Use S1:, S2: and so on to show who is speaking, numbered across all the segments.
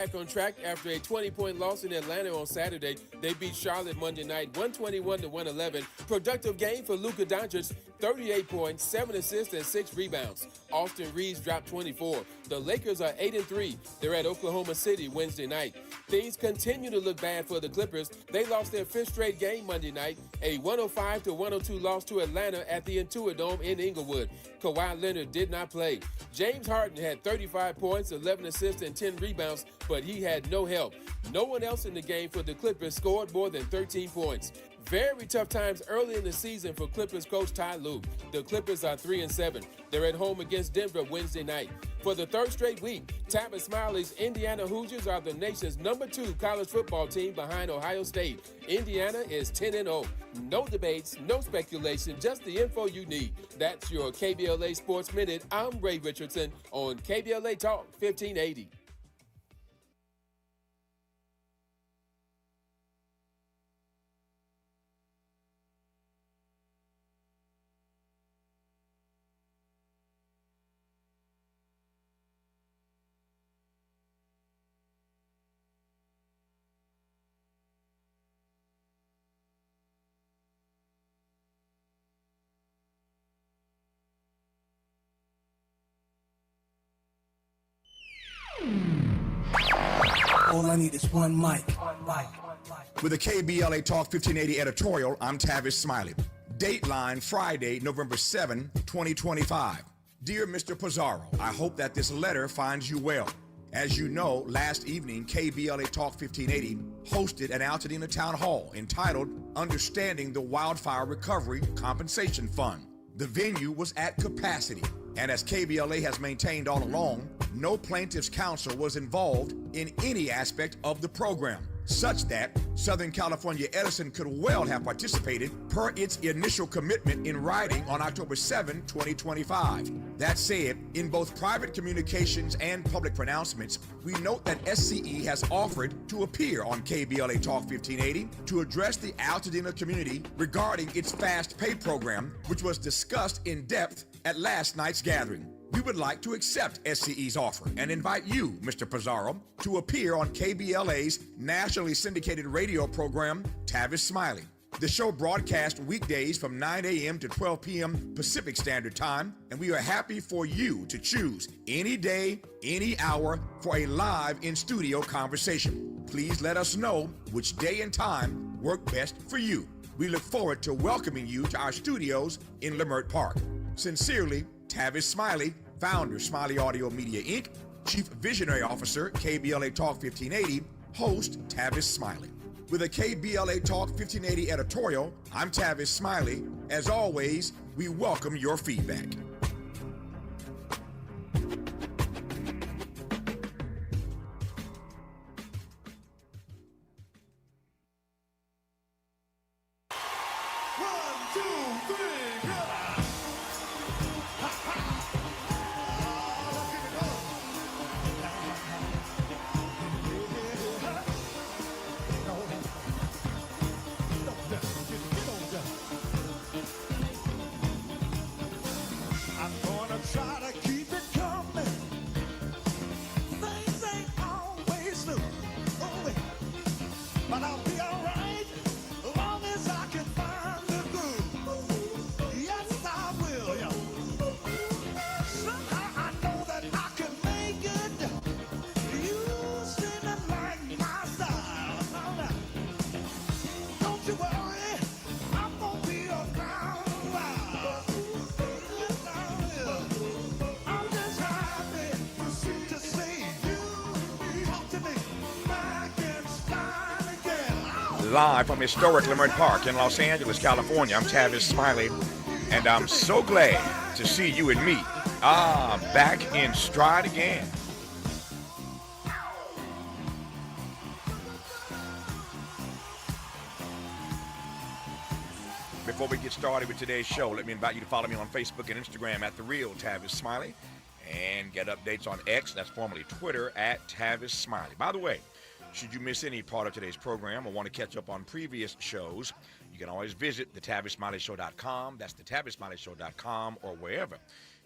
S1: Back on track after a 20-point loss in Atlanta on Saturday. They beat Charlotte Monday night 121 to 111. Productive game for Luka Doncic, 38 points, 7 assists, and 6 rebounds. Austin Reeves dropped 24. The Lakers are 8-3. They're at Oklahoma City Wednesday night. Things continue to look bad for the Clippers. They lost their 5th straight game Monday night, a 105 to 102 loss to Atlanta at the Intuit Dome in Inglewood. Kawhi Leonard did not play. James Harden had 35 points, 11 assists, and 10 rebounds, but he had no help. No one else in the game for the Clippers scored more than 13 points. Very tough times early in the season for Clippers coach Ty Lue. The Clippers are 3-7. They're at home against Denver Wednesday night. For the 3rd straight week, Tavis Smiley's Indiana Hoosiers are the nation's number 2 college football team behind Ohio State. Indiana is 10-0. No debates, no speculation, just the info you need. That's your KBLA Sports Minute. I'm Ray Richardson on KBLA Talk 1580.
S2: All I need is one mic.
S3: With a KBLA Talk 1580 editorial, I'm Tavis Smiley. Dateline Friday, November 7, 2025. Dear Mr. Pizarro, I hope that this letter finds you well. As you know, last evening, KBLA Talk 1580 hosted an Altadena Town Hall entitled Understanding the Wildfire Recovery Compensation Fund. The venue was at capacity, and as KBLA has maintained all along, no plaintiff's counsel was involved in any aspect of the program, such that Southern California Edison could well have participated per its initial commitment in writing on October 7, 2025. That said, in both private communications and public pronouncements, we note that SCE has offered to appear on KBLA Talk 1580 to address the Altadena community regarding its fast pay program, which was discussed in depth at last night's gathering. We would like to accept SCE's offer and invite you, Mr. Pizarro, to appear on KBLA's nationally syndicated radio program, Tavis Smiley. The show broadcasts weekdays from 9 a.m. to 12 p.m. Pacific Standard Time, and we are happy for you to choose any day, any hour for a live in-studio conversation. Please let us know which day and time work best for you. We look forward to welcoming you to our studios in Leimert Park. Sincerely, Tavis Smiley, founder, Smiley Audio Media, Inc., Chief Visionary Officer, KBLA Talk 1580, host, Tavis Smiley. With a KBLA Talk 1580 editorial, I'm Tavis Smiley. As always, we welcome your feedback. Live from historic Leimert Park in Los Angeles, California, I'm Tavis Smiley, and I'm so glad to see you and me, back in stride again. Before we get started with today's show, let me invite you to follow me on Facebook and Instagram at The Real Tavis Smiley, and get updates on X, that's formerly Twitter, at Tavis Smiley. By the way, should you miss any part of today's program or want to catch up on previous shows, you can always visit thetavisSmileyShow.com. That's thetavisSmileyShow.com, or wherever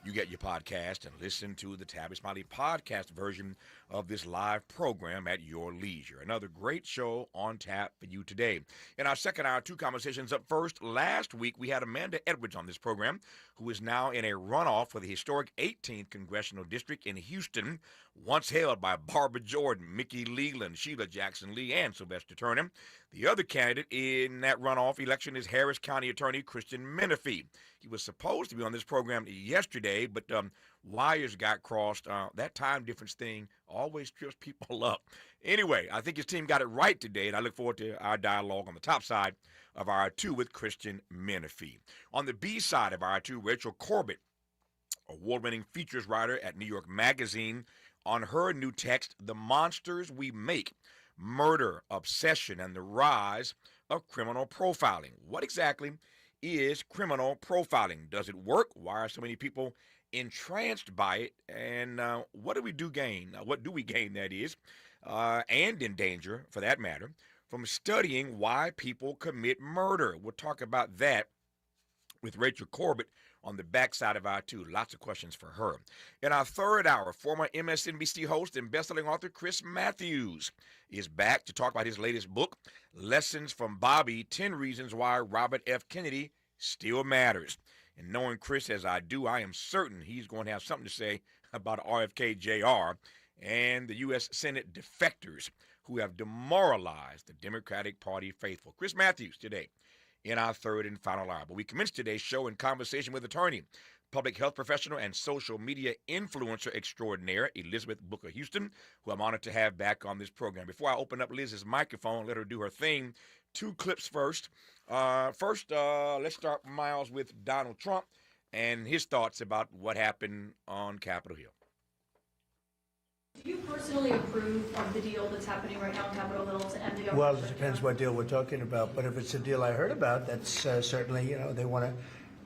S3: you get your podcast and listen to the Tavis Smiley podcast version of this live program at your leisure. Another great show on tap for you today. In our second hour, two conversations up first. Last week, we had Amanda Edwards on this program, who is now in a runoff for the historic 18th Congressional District in Houston, once held by Barbara Jordan, Mickey Leland, Sheila Jackson Lee, and Sylvester Turner. The other candidate in that runoff election is Harris County Attorney Christian Menifee. He was supposed to be on this program yesterday, but wires got crossed. That time difference thing always trips people up. Anyway, I think his team got it right today, and I look forward to our dialogue on the top side of Hour 2 with Christian Menifee. On the B side of Hour 2, Rachel Corbett, award-winning features writer at New York Magazine, on her new text, The Monsters We Make, Murder, Obsession, and the Rise of Criminal Profiling. What exactly is criminal profiling? Does it work? Why are so many people entranced by it? And what do we gain, that is, and in danger, for that matter, from studying why people commit murder? We'll talk about that with Rachel Corbett on the backside of Hour 2. Lots of questions for her. In our third hour, former MSNBC host and bestselling author Chris Matthews is back to talk about his latest book, Lessons from Bobby, 10 Reasons Why Robert F. Kennedy Still Matters. And knowing Chris as I do, I am certain he's going to have something to say about RFK Jr. and the U.S. Senate defectors who have demoralized the Democratic Party faithful. Chris Matthews today in our third and final hour. But we commence today's show in conversation with attorney, public health professional, and social media influencer extraordinaire, Elizabeth Booker Houston, who I'm honored to have back on this program. Before I open up Liz's microphone, let her do her thing. Two clips first. Let's start, Miles, with Donald Trump and his thoughts about what happened on Capitol Hill.
S4: Do you personally approve of the deal that's happening right now on Capitol Hill to end the government?
S5: Well, it depends what deal we're talking about. But if it's a deal I heard about, that's certainly, they want to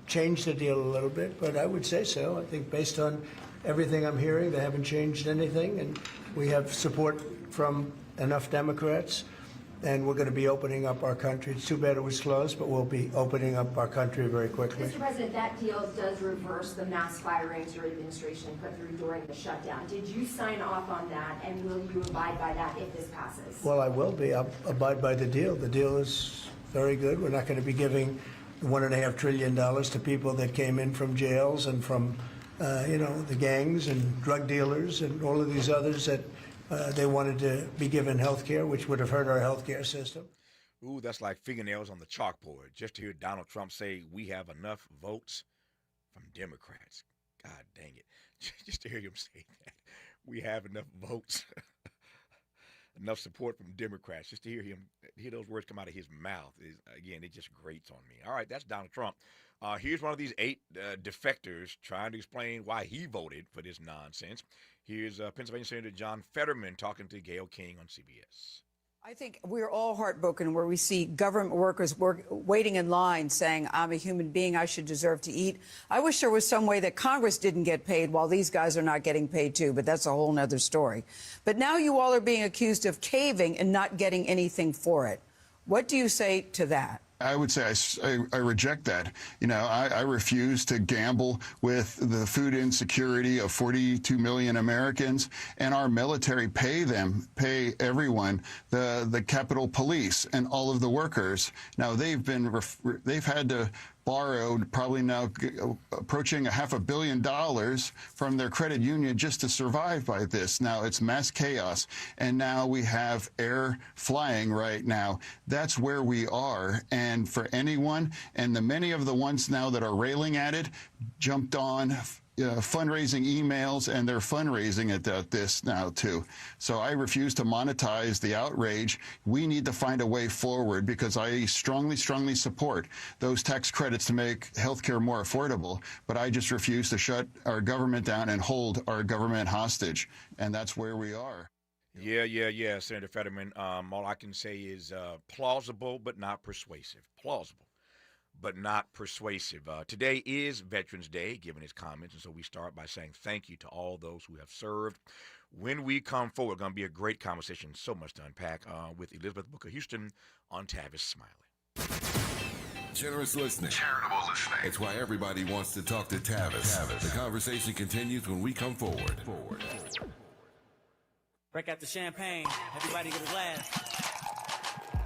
S5: change the deal a little bit. But I would say so. I think based on everything I'm hearing, they haven't changed anything. And we have support from enough Democrats. And we're going to be opening up our country. It's too bad it was closed, but we'll be opening up our country very quickly.
S6: Mr. President, that deal does reverse the mass firings your administration put through during the shutdown. Did you sign off on that, and will you abide by that if this passes?
S5: Well, I will be. I'll abide by the deal. The deal is very good. We're not going to be giving $1.5 trillion to people that came in from jails and from, the gangs and drug dealers and all of these others that they wanted to be given health care, which would have hurt our health care system.
S3: Ooh, that's like fingernails on the chalkboard. Just to hear Donald Trump say we have enough votes from Democrats. God dang it. Just to hear him say that. We have enough votes, enough support from Democrats. Just to hear those words come out of his mouth, again, it just grates on me. All right, that's Donald Trump. Here's one of these 8 defectors trying to explain why he voted for this nonsense. Here's Pennsylvania Senator John Fetterman talking to Gayle King on CBS.
S7: I think we're all heartbroken where we see government workers waiting in line saying, I'm a human being, I should deserve to eat. I wish there was some way that Congress didn't get paid while these guys are not getting paid too, but that's a whole nother story. But now you all are being accused of caving and not getting anything for it. What do you say to that?
S8: I would say I reject that. I refuse to gamble with the food insecurity of 42 million Americans, and our military pay everyone, the Capitol Police and all of the workers. Now they've had to borrowed probably now approaching $500 million from their credit union just to survive by this. Now it's mass chaos. And now we have air flying right now. That's where we are. And for anyone, and the many of the ones now that are railing at it, jumped on fundraising emails, and they're fundraising at this now too. So I refuse to monetize the outrage. We need to find a way forward because I strongly support those tax credits to make healthcare more affordable. But I just refuse to shut our government down and hold our government hostage. And that's where we are.
S3: Yeah, Senator Fetterman. All I can say is plausible but not persuasive. Plausible but not persuasive. Today is Veterans Day, given his comments, and so we start by saying thank you to all those who have served. When we come forward, going to be a great conversation, so much to unpack, with Elizabeth Booker Houston on Tavis Smiley.
S9: Generous listening. Charitable listening. It's why everybody wants to talk to Tavis. The conversation continues when we come forward.
S10: Break out the champagne. Everybody get a glass.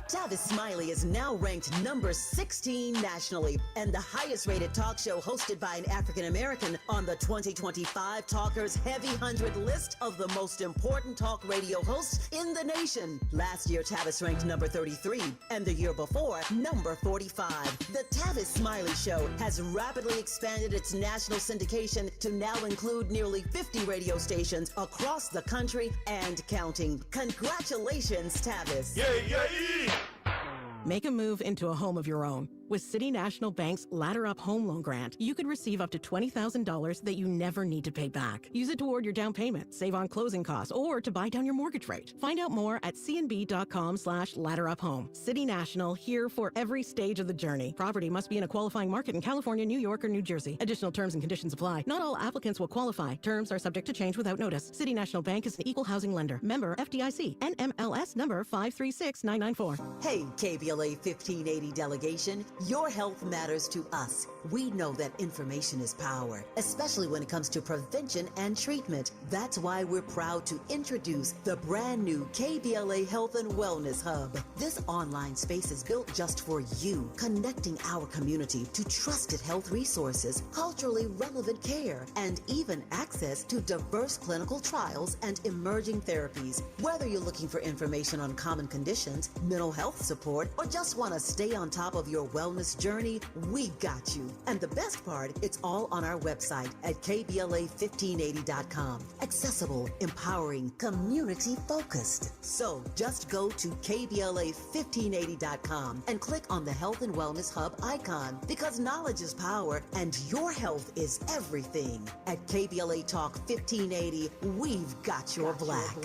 S11: Tavis Smiley is now ranked number 16 nationally and the highest rated talk show hosted by an African American on the 2025 Talkers Heavy 100 list of the most important talk radio hosts in the nation. Last year, Tavis ranked number 33 and the year before, number 45. The Tavis Smiley Show has rapidly expanded its national syndication to now include nearly 50 radio stations across the country and counting. Congratulations, Tavis.
S12: Yay, yay!
S13: Make a move into a home of your own. With City National Bank's Ladder Up Home Loan Grant, you could receive up to $20,000 that you never need to pay back. Use it toward your down payment, save on closing costs, or to buy down your mortgage rate. Find out more at cnb.com/ladderuphome. City National, here for every stage of the journey. Property must be in a qualifying market in California, New York, or New Jersey. Additional terms and conditions apply. Not all applicants will qualify. Terms are subject to change without notice. City National Bank is an equal housing lender. Member FDIC. NMLS number 536994.
S11: Hey, KBLA 1580 delegation. Your health matters to us. We know that information is power, especially when it comes to prevention and treatment. That's why we're proud to introduce the brand new KBLA Health and Wellness Hub. This online space is built just for you, connecting our community to trusted health resources, culturally relevant care, and even access to diverse clinical trials and emerging therapies. Whether you're looking for information on common conditions, mental health support, or just want to stay on top of your wellness journey, we got you. And the best part, it's all on our website at KBLA1580.com. Accessible, empowering, community-focused. So just go to KBLA1580.com and click on the Health and Wellness Hub icon, because knowledge is power and your health is everything. At KBLA Talk 1580, we've got your black.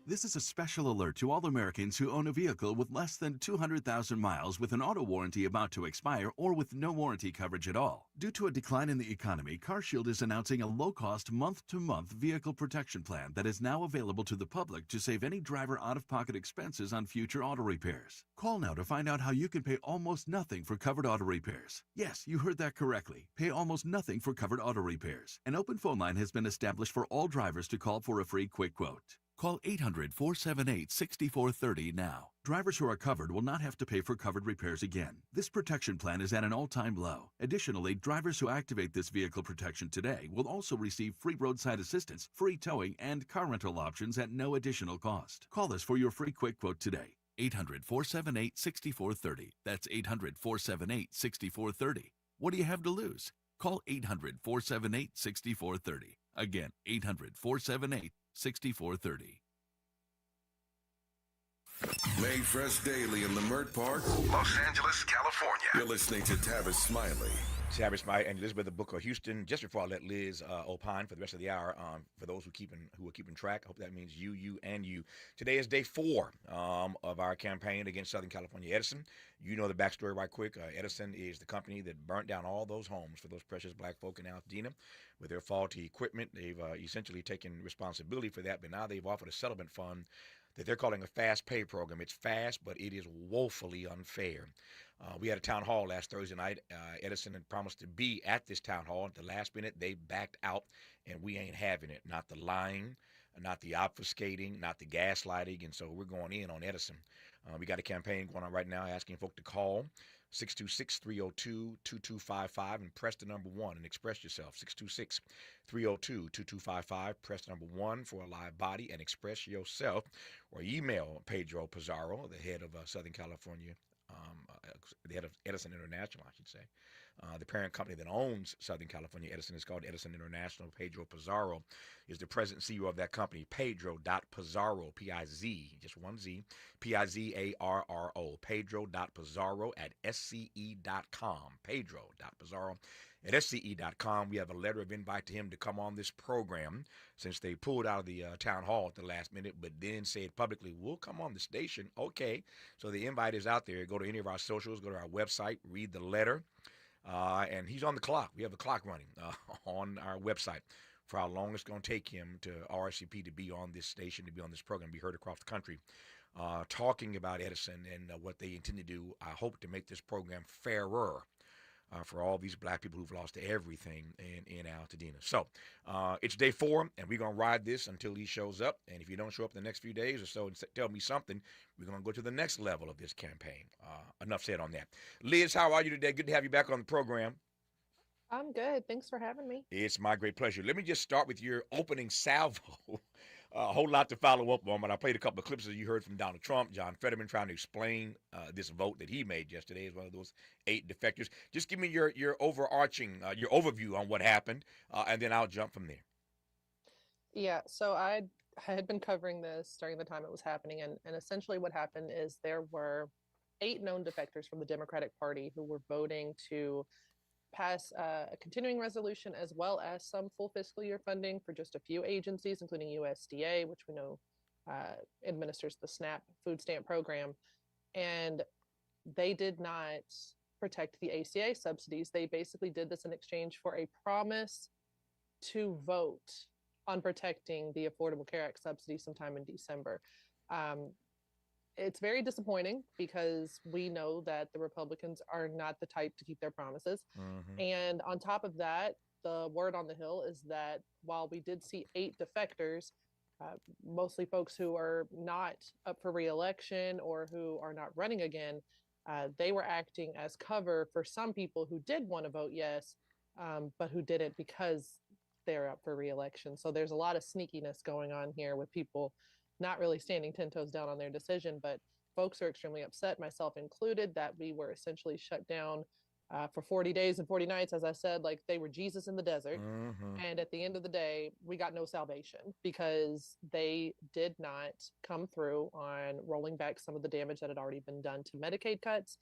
S14: This is a special alert to all Americans who own a vehicle with less than 200,000 miles with an auto warranty about to expire or with no warranty coverage at all. Due to a decline in the economy, CarShield is announcing a low-cost month-to-month vehicle protection plan that is now available to the public to save any driver out-of-pocket expenses on future auto repairs. Call now to find out how you can pay almost nothing for covered auto repairs. Yes, you heard that correctly. Pay almost nothing for covered auto repairs. An open phone line has been established for all drivers to call for a free quick quote. Call 800-478-6430 now. Drivers who are covered will not have to pay for covered repairs again. This protection plan is at an all-time low. Additionally, drivers who activate this vehicle protection today will also receive free roadside assistance, free towing, and car rental options at no additional cost. Call us for your free quick quote today. 800-478-6430. That's 800-478-6430. What do you have to lose? Call 800-478-6430. Again, 800-478-6430.
S9: Made fresh daily in Leimert Park, Los Angeles, California. You're listening to Tavis Smiley.
S3: Tavis Smiley and Elizabeth Booker Houston. Just before I let Liz opine for the rest of the hour, for those who are keeping track, I hope that means you, and you. Today is day 4 of our campaign against Southern California Edison. You know the backstory right quick. Edison is the company that burnt down all those homes for those precious black folk in Altadena with their faulty equipment. They've essentially taken responsibility for that, but now they've offered a settlement fund that they're calling a fast pay program. It's fast, but it is woefully unfair. We had a town hall last Thursday night. Edison had promised to be at this town hall. At the last minute, they backed out, and we ain't having it. Not the lying, not the obfuscating, not the gaslighting, and so we're going in on Edison. We got a campaign going on right now asking folk to call 626-302-2255 and press the number 1 and express yourself. 626-302-2255. Press the number 1 for a live body and express yourself, or email Pedro Pizarro, the head of Southern California, the head of Edison International, I should say. The parent company that owns Southern California Edison is called Edison International. Pedro Pizarro is the president and CEO of that company. Pedro.Pizarro, P-I-Z, just one Z, P-I-Z-A-R-R-O. Pedro.Pizarro at SCE.com. Pedro.Pizarro at SCE.com. We have a letter of invite to him to come on this program since they pulled out of the town hall at the last minute, but then said publicly, we'll come on the station. Okay, so the invite is out there. Go to any of our socials, go to our website, read the letter. And he's on the clock. We have a clock running on our website for how long it's going to take him to RSVP to be on this station, to be on this program, be heard across the country. talking about Edison and what they intend to do. I hope to make this program fairer for all these black people who've lost everything in Altadena. So it's day 4, and we're going to ride this until he shows up. And if you don't show up in the next few days or so and tell me something, we're going to go to the next level of this campaign. Enough said on that. Liz, how are you today? Good to have you back on the program.
S12: I'm good. Thanks for having me.
S3: It's my great pleasure. Let me just start with your opening salvo. A whole lot to follow up on, but I played a couple of clips that you heard from Donald Trump, John Fetterman, trying to explain this vote that he made yesterday as one of those 8 defectors. Just give me your overarching, your overview on what happened, and then I'll jump from there.
S12: Yeah, so I had been covering this during the time it was happening, and essentially what happened is there were 8 known defectors from the Democratic Party who were voting to pass a continuing resolution as well as some full fiscal year funding for just a few agencies, including USDA, which we know administers the SNAP food stamp program. And they did not protect the ACA subsidies. They basically did this in exchange for a promise to vote on protecting the Affordable Care Act subsidy sometime in December. It's very disappointing because we know that the Republicans are not the type to keep their promises. Mm-hmm. And on top of that, the word on the Hill is that while we did see 8 defectors, mostly folks who are not up for re-election or who are not running again, they were acting as cover for some people who did want to vote yes, but who didn't because they're up for re-election. So there's a lot of sneakiness going on here with people not really standing 10 toes down on their decision, but folks are extremely upset, myself included, that we were essentially shut down for 40 days and 40 nights, as I said, like they were Jesus in the desert. Mm-hmm. And at the end of the day, we got no salvation because they did not come through on rolling back some of the damage that had already been done to Medicaid cuts.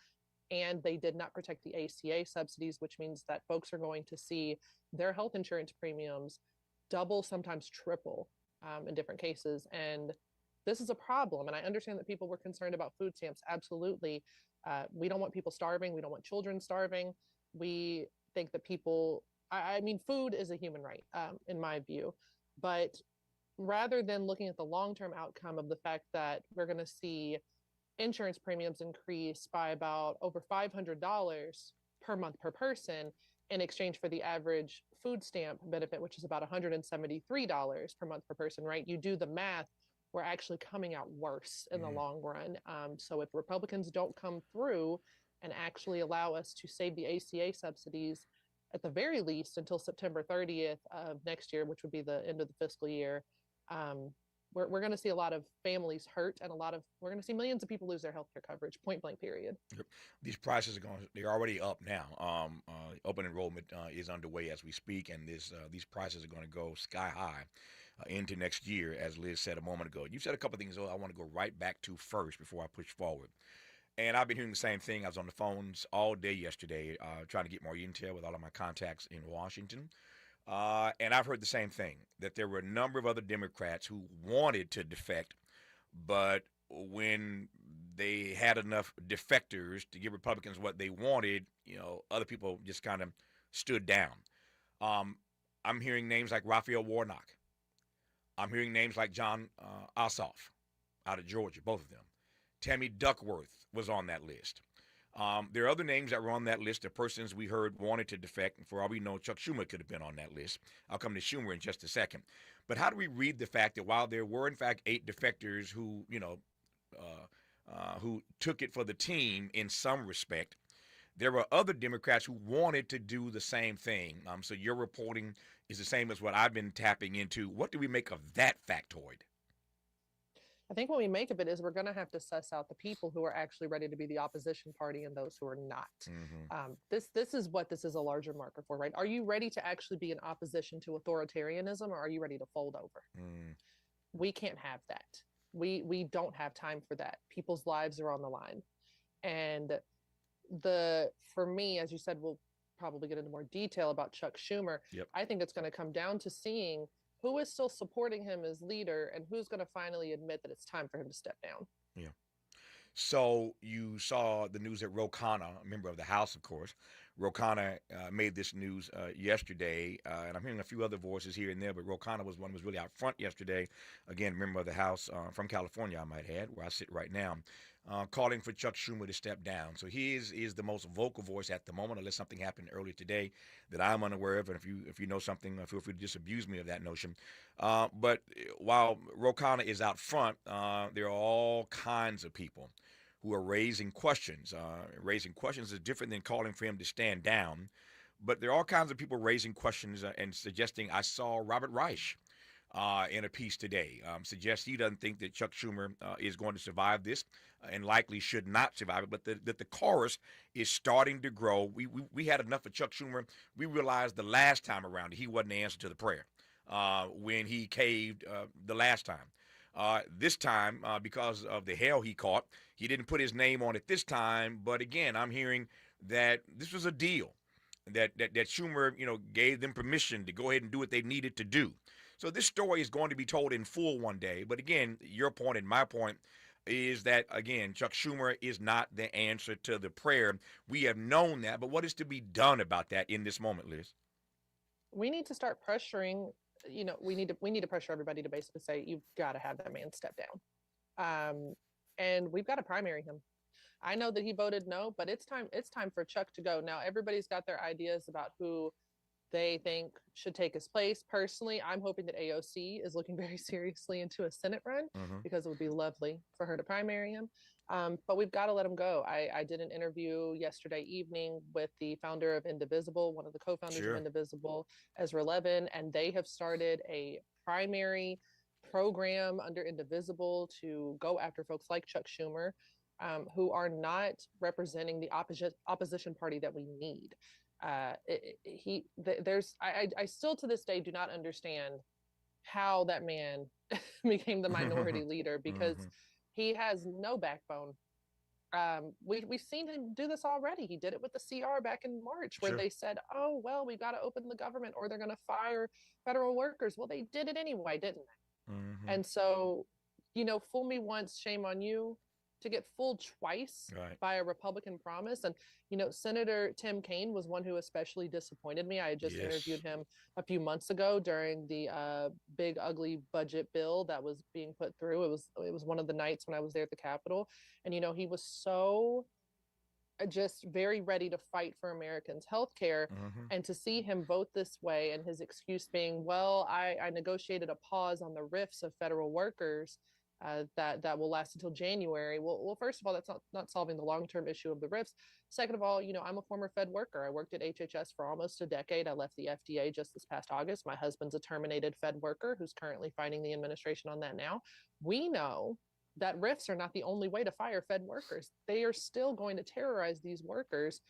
S12: And they did not protect the ACA subsidies, which means that folks are going to see their health insurance premiums double, sometimes triple in different cases. And this is a problem. And I understand that people were concerned about food stamps. Absolutely. We don't want people starving. We don't want children starving. We think that people, I mean, food is a human right, in my view. But rather than looking at the long-term outcome of the fact that we're going to see insurance premiums increase by about over $500 per month per person in exchange for the average food stamp benefit, which is about $173 per month per person, right? You do the math, we're actually coming out worse in the long run. So if Republicans don't come through and actually allow us to save the ACA subsidies at the very least until September 30th of next year, which would be the end of the fiscal year, we're going to see a lot of families hurt and we're going to see millions of people lose their healthcare coverage, point blank period.
S3: These prices they're already up now. Open enrollment is underway as we speak, and these prices are going to go sky high into next year, as Liz said a moment ago. You said a couple of things I want to go right back to first before I push forward. And I've been hearing the same thing. I was on the phones all day yesterday trying to get more intel with all of my contacts in Washington. And I've heard the same thing, that there were a number of other Democrats who wanted to defect, but when they had enough defectors to give Republicans what they wanted, other people just kind of stood down. I'm hearing names like Raphael Warnock. I'm hearing names like John Ossoff out of Georgia, both of them. Tammy Duckworth was on that list. There are other names that were on that list of persons we heard wanted to defect, and for all we know, Chuck Schumer could have been on that list. I'll come to Schumer in just a second. But how do we read the fact that while there were, in fact, 8 defectors who took it for the team in some respect, there were other Democrats who wanted to do the same thing. So your reporting is the same as what I've been tapping into. What do we make of that factoid?
S12: I think what we make of it is we're going to have to suss out the people who are actually ready to be the opposition party and those who are not. Mm-hmm. This is what this is a larger marker for, right? Are you ready to actually be in opposition to authoritarianism, or are you ready to fold over? Mm. We can't have that. We don't have time for that. People's lives are on the line. And for me, as you said, we'll probably get into more detail about Chuck Schumer. Yep. I think it's going to come down to seeing who is still supporting him as leader and who's going to finally admit that it's time for him to step down.
S3: Yeah. So you saw the news that Ro Khanna, a member of the House, of course, Ro Khanna made this news yesterday, and I'm hearing a few other voices here and there, but Ro Khanna was one who was really out front yesterday. Again, member of the House from California, I might add, where I sit right now, calling for Chuck Schumer to step down. So he is the most vocal voice at the moment, unless something happened earlier today that I'm unaware of. And if you know something, feel free to disabuse me of that notion. But while Ro Khanna is out front, there are all kinds of people who are raising questions. Raising questions is different than calling for him to stand down. But there are all kinds of people raising questions and suggesting. I saw Robert Reich in a piece today suggests he doesn't think that Chuck Schumer is going to survive this and likely should not survive it, but that the chorus is starting to grow. We had enough of Chuck Schumer. We realized the last time around he wasn't the answer to the prayer when he caved the last time. This time, because of the hell he caught, he didn't put his name on it this time. But again, I'm hearing that this was a deal, that Schumer, gave them permission to go ahead and do what they needed to do. So this story is going to be told in full one day. But again, your point and my point is that, again, Chuck Schumer is not the answer to the prayer. We have known that. But what is to be done about that in this moment, Liz?
S12: We need to start pressuring. We need to pressure everybody to basically say, you've got to have that man step down. And we've got to primary him. I know that he voted no, but it's time for Chuck to go. Now, everybody's got their ideas about who they think should take his place. Personally, I'm hoping that AOC is looking very seriously into a Senate run because it would be lovely for her to primary him. But we've got to let him go. I did an interview yesterday evening with the founder of Indivisible, one of the co-founders of Indivisible, Ezra Levin, and they have started a primary program under Indivisible to go after folks like Chuck Schumer, who are not representing the opposition party that we need. I still to this day do not understand how that man became the minority leader, because he has no backbone. We've seen him do this already. He did it with the CR back in March, where they said, oh, well, we've got to open the government or they're going to fire federal workers. Well, they did it anyway, didn't they? And so, fool me once, shame on you. To get fooled twice by a Republican promise. And, Senator Tim Kaine was one who especially disappointed me. I had just interviewed him a few months ago during the big, ugly budget bill that was being put through. It was one of the nights when I was there at the Capitol. And, he was so just very ready to fight for Americans' health care. And to see him vote this way, and his excuse being, well, I negotiated a pause on the RIFs of federal workers that will last until January. Well, first of all, that's not solving the long-term issue of the RIFs. Second of all, I'm a former Fed worker. I worked at HHS for almost a decade. I left the FDA just this past August. My husband's a terminated Fed worker who's currently fighting the administration on that now. We know that RIFs are not the only way to fire Fed workers. They are still going to terrorize these workers,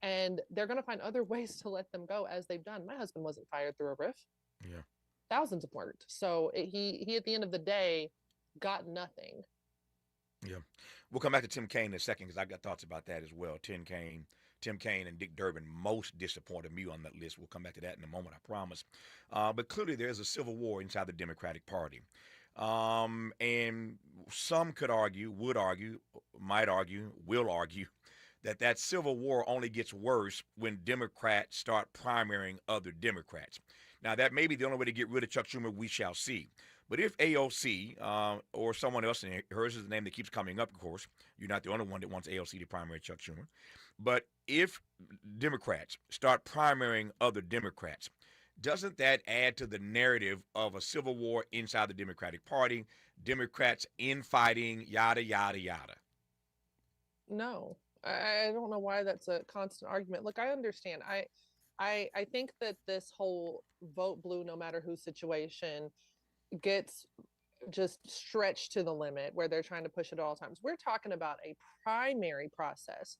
S12: and they're going to find other ways to let them go, as they've done. My husband wasn't fired through a RIF.
S3: Yeah.
S12: Thousands have worked. So he at the end of the day got nothing.
S3: Yeah. We'll come back to Tim Kaine in a second, because I got thoughts about that as well. Tim Kaine and Dick Durbin most disappointed me on that list. We'll come back to that in a moment, I promise. But clearly there's a civil war inside the Democratic Party. And some could argue, would argue, might argue, will argue that civil war only gets worse when Democrats start primarying other Democrats. Now, that may be the only way to get rid of Chuck Schumer. We shall see. But if AOC or someone else, and hers is the name that keeps coming up, of course, you're not the only one that wants AOC to primary Chuck Schumer. But if Democrats start primarying other Democrats, doesn't that add to the narrative of a civil war inside the Democratic Party, Democrats infighting, yada, yada, yada?
S12: No, I don't know why that's a constant argument. Look, I understand. I think that this whole vote blue, no matter who situation gets just stretched to the limit, where they're trying to push it at all times. We're talking about a primary process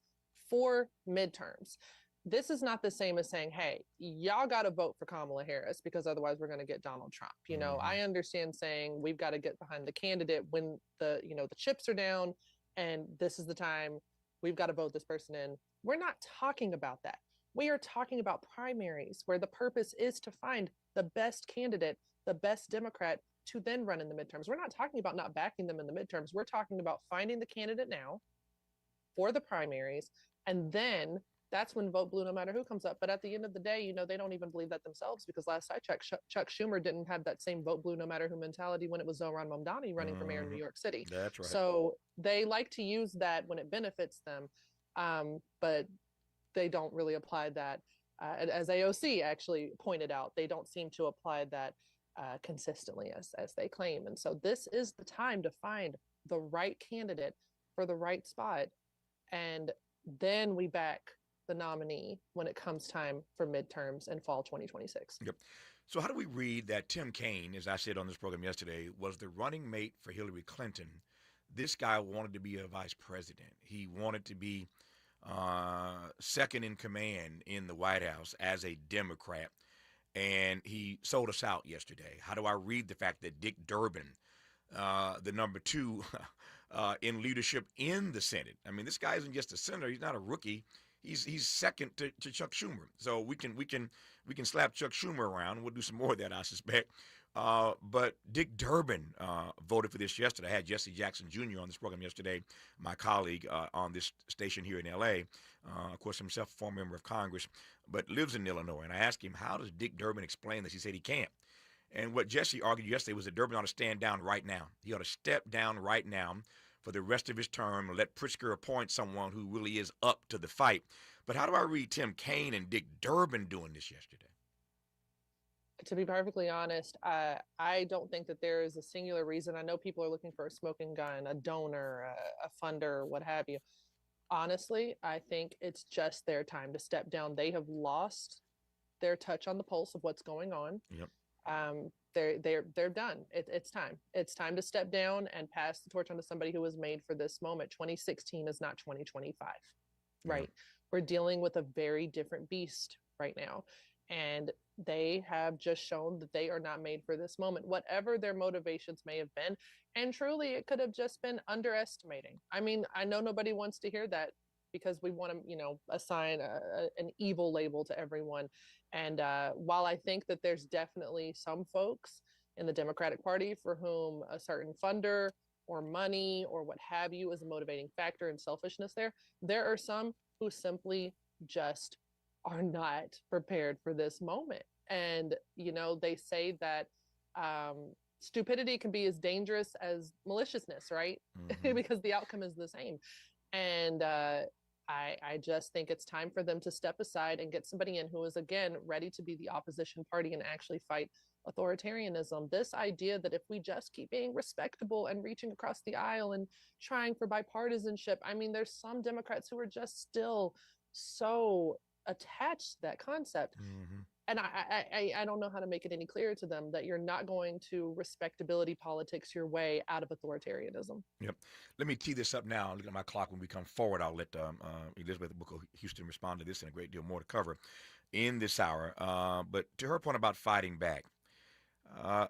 S12: for midterms. This is not the same as saying, hey, y'all got to vote for Kamala Harris, because otherwise we're going to get Donald Trump. I understand saying we've got to get behind the candidate when the chips are down, and this is the time we've got to vote this person in. We're not talking about that. We are talking about primaries, where the purpose is to find the best candidate, the best Democrat, to then run in the midterms. We're not talking about not backing them in the midterms. We're talking about finding the candidate now for the primaries, and then that's when vote blue no matter who comes up. But at the end of the day, they don't even believe that themselves, because last I checked, Chuck Schumer didn't have that same vote blue no matter who mentality when it was Zohran Mamdani running for mayor in New York City.
S3: That's right.
S12: So they like to use that when it benefits them, but they don't really apply that. As AOC actually pointed out, they don't seem to apply that consistently as they claim. And so this is the time to find the right candidate for the right spot, and then we back the nominee when it comes time for midterms in fall 2026.
S3: Yep. So how do we read that Tim Kaine, as I said on this program yesterday, was the running mate for Hillary Clinton? This guy wanted to be a vice president. He wanted to be second in command in the White House as a Democrat, and he sold us out yesterday. How do I read the fact that Dick Durbin, the number 2 in leadership in the Senate? I mean, this guy isn't just a senator. He's not a rookie. He's second to Chuck Schumer. So we can slap Chuck Schumer around. We'll do some more of that, I suspect. But Dick Durbin voted for this yesterday. I had Jesse Jackson Jr. on this program yesterday, my colleague on this station here in L.A., of course, himself a former member of Congress, but lives in Illinois. And I asked him, how does Dick Durbin explain this? He said he can't. And what Jesse argued yesterday was that Durbin ought to stand down right now. He ought to step down right now for the rest of his term and let Pritzker appoint someone who really is up to the fight. But how do I read Tim Kaine and Dick Durbin doing this yesterday?
S12: To be perfectly honest, I don't think that there is a singular reason. I know people are looking for a smoking gun, a donor, a funder, what have you. Honestly, I think it's just their time to step down. They have lost their touch on the pulse of what's going on.
S3: Yep.
S12: They're done. It's time. It's time to step down and pass the torch on to somebody who was made for this moment. 2016 is not 2025, right? We're dealing with a very different beast right now. And they have just shown that they are not made for this moment, whatever their motivations may have been. And truly, it could have just been underestimating. I mean, I know nobody wants to hear that because we want to, assign an evil label to everyone. And while I think that there's definitely some folks in the Democratic Party for whom a certain funder or money or what have you is a motivating factor and selfishness there are some who simply just are not prepared for this moment. And, they say that stupidity can be as dangerous as maliciousness, right?
S3: Mm-hmm.
S12: Because the outcome is the same. And I just think it's time for them to step aside and get somebody in who is, again, ready to be the opposition party and actually fight authoritarianism. This idea that if we just keep being respectable and reaching across the aisle and trying for bipartisanship, I mean, there's some Democrats who are just still so attached to that concept.
S3: Mm-hmm.
S12: And I don't know how to make it any clearer to them that you're not going to respectability politics your way out of authoritarianism.
S3: Yep. Let me tee this up now. Look at my clock. When we come forward, I'll let Elizabeth Booker Houston respond to this and a great deal more to cover in this hour. But to her point about fighting back,